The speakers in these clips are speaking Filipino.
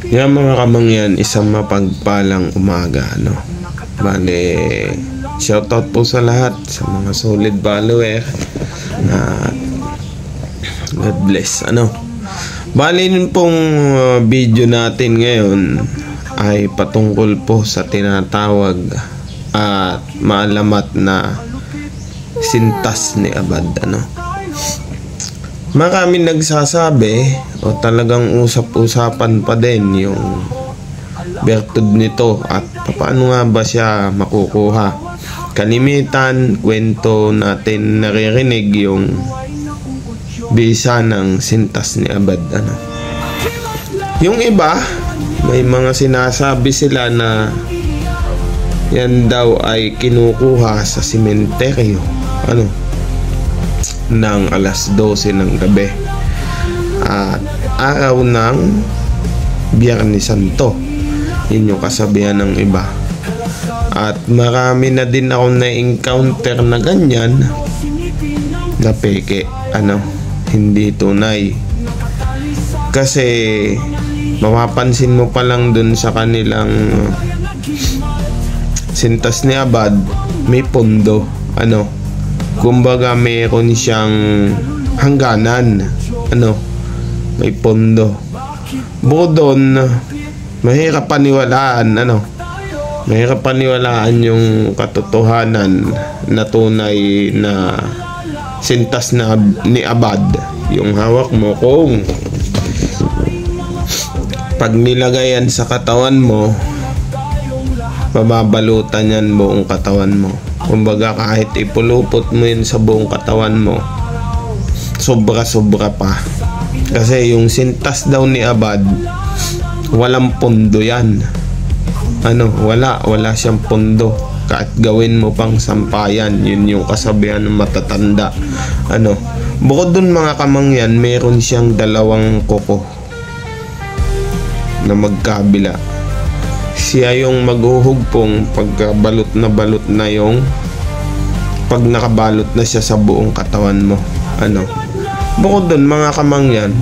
Yan mga kamangyan, isang mapagpalang umaga, no? Bale, shoutout po sa lahat, sa mga solid follower. God bless, ano? Bale, yun pong video natin ngayon ay patungkol po sa tinatawag at maalamat na sintas ni Abad, ano? Maraming nagsasabi o talagang usap-usapan pa din yung bertud nito at paano nga ba siya makukuha. Kalimitan, kwento natin naririnig yung bisa ng sintas ni Abad, ano. Yung iba, may mga sinasabi sila na yan daw ay kinukuha sa sementeryo, ano, ng alas 12 ng gabi at araw ng Biyernes Santo. Yun yung kasabihan ng iba. At marami na din ako na-encounter na ganyan na peke, ano, hindi tunay. Kasi mapapansin mo pa lang dun sa kanilang sintas ni Abad, may pondo, ano. Kumbaga mayroon siyang hangganan, ano, may pondo. Bukod doon, mahirap paniwalaan, ano, mahirap paniwalaan yung katotohanan na tunay na sintas na ni Abad. Yung hawak mo, kung pag nilagayan sa katawan mo, mababalutan yan buong katawan mo. Kumbaga kahit ipulupot mo yun sa buong katawan mo, sobra-sobra pa. Kasi yung sintas daw ni Abad, walang pondo yan. Ano, wala siyang pondo. Kahit gawin mo pang sampayan, yun yung kasabihan ng matatanda. Ano, bukod dun mga kamangyan, meron siyang dalawang kuko na magkabila. Siya yung maghuhugpong pagka balot na yung pag nakabalot na siya sa buong katawan mo, ano. Bukod dun mga kamangyan,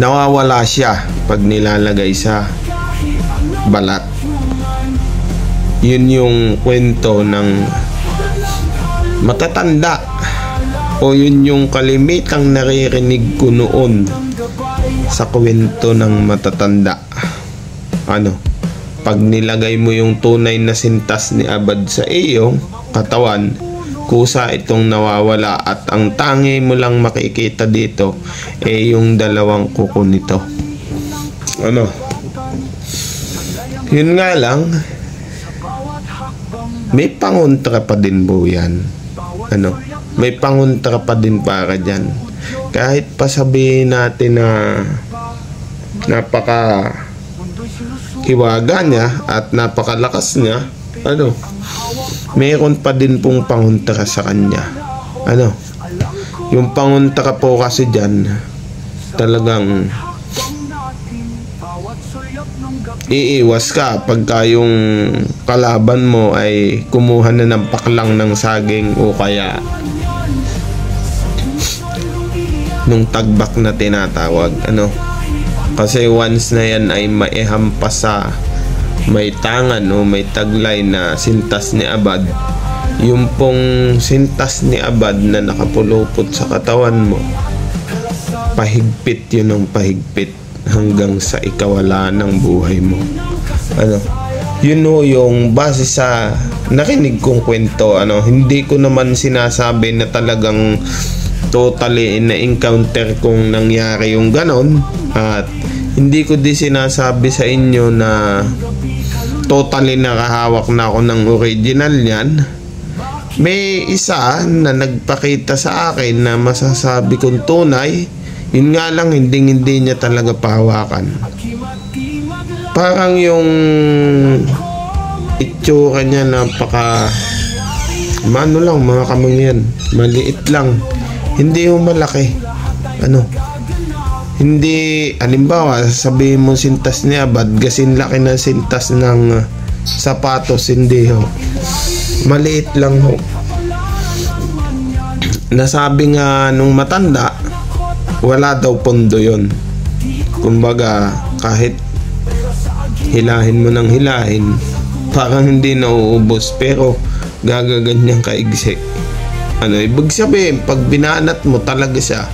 nawawala siya pag nilalagay sa balat. Yun yung kwento ng matatanda, o yun yung kalimitang naririnig ko noon sa kwento ng matatanda. Ano, pag nilagay mo yung tunay na sintas ni Abad sa iyong katawan, kusa itong nawawala at ang tangi mo lang makikita dito ay yung dalawang kuko nito. Ano, yun nga lang, may pangontra pa din po yan. Ano, may pangontra pa din para dyan. Kahit pasabihin natin na napaka hiwaga niya at napakalakas niya, ano, mayroon pa din pong pangontra sa kanya. Ano, yung pangontra po kasi dyan, talagang iiwas ka pagka yung kalaban mo ay kumuha na ng paklang ng saging o kaya nung tagbak na tinatawag, ano. Kasi once na yan ay maihampas sa may tangan o may taglay na sintas ni Abad, yung pong sintas ni Abad na nakapulupot sa katawan mo, pahigpit yun ng pahigpit hanggang sa ikawala ng buhay mo. Ano, yun o yung base sa nakinig kong kwento. Ano, hindi ko naman sinasabi na talagang totally na-encounter kung nangyari yung ganon, at hindi ko din sinasabi sa inyo na totally nakahawak na ako ng original niyan. May isa na nagpakita sa akin na masasabi kong tunay, yun nga lang hindi niya talaga pahawakan. Parang yung itsura niya napaka mano lang mga kamangyan, maliit lang, hindi yung malaki. Ano, hindi, halimbawa sabihin mo sintas ni Abad, gasin laki ng sintas ng sapatos, hindi ho, maliit lang ho. Nasabi nga nung matanda, wala daw pondo yon. Kumbaga, kahit hilahin mo ng hilahin, parang hindi nauubos, pero gagaganyang kaigsi. Ibig sabihin, pag binanat mo talaga siya,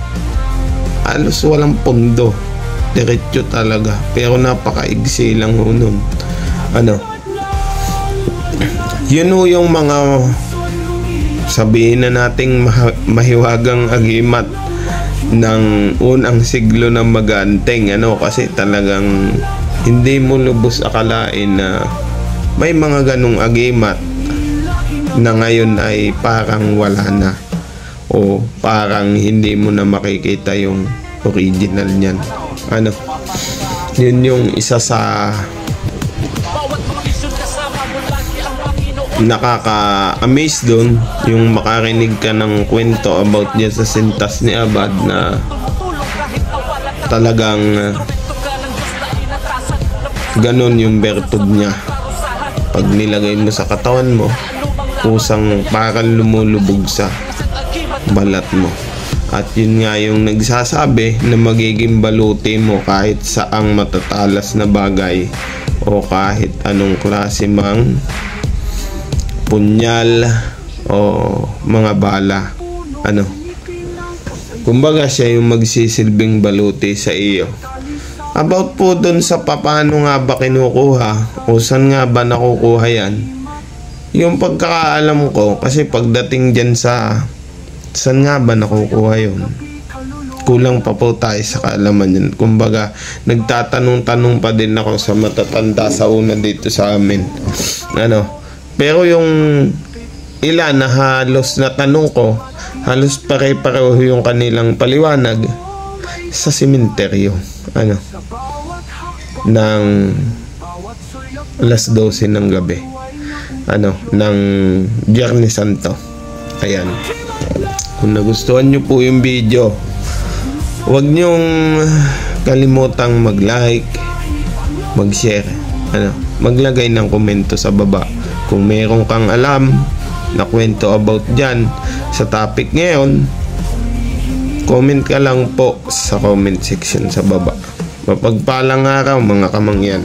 halos walang pondo, diretso talaga, pero napakaigsi lang ho nun. Yun ho yung mga, sabihin na nating mahiwagang agimat ng unang siglo ng Mag-aanteng, kasi talagang hindi mo lubos akalain na may mga ganong agimat na ngayon ay parang wala na, o parang hindi mo na makikita yung original niyan. Yun yung isa sa nakaka-amaze doon, yung makarinig ka ng kwento about niya sa sintas ni Abad na talagang ganon yung bertud niya. Pag nilagay mo sa katawan mo, kusang parang lumulubog sa balat mo. At yun nga yung nagsasabi na magiging baluti mo kahit saang matatalas na bagay o kahit anong klase mang punyal o mga bala. Kumbaga siya yung magsisilbing baluti sa iyo. About po dun sa paano nga ba kinukuha o saan nga ba nakukuha yan, yung pagkakaalam ko, kasi pagdating dyan sa saan nga ba nakukuha yun, kulang pa po tayo sa kaalaman yun. Kumbaga, nagtatanong-tanong pa din ako sa matatanda sa una dito sa amin. Pero yung ilan na halos na tanong ko, halos pare-pareho yung kanilang paliwanag sa simenteryo. Ng alas 12 ng gabi. Ng Biyernes Santo. Ayan. Kung nagustuhan nyo po yung video, huwag nyong kalimutang mag-like, mag-share, maglagay ng komento sa baba. Kung meron kang alam na kwento about dyan sa topic ngayon, comment ka lang po sa comment section sa baba. Mapagpalang araw mga kamangyan.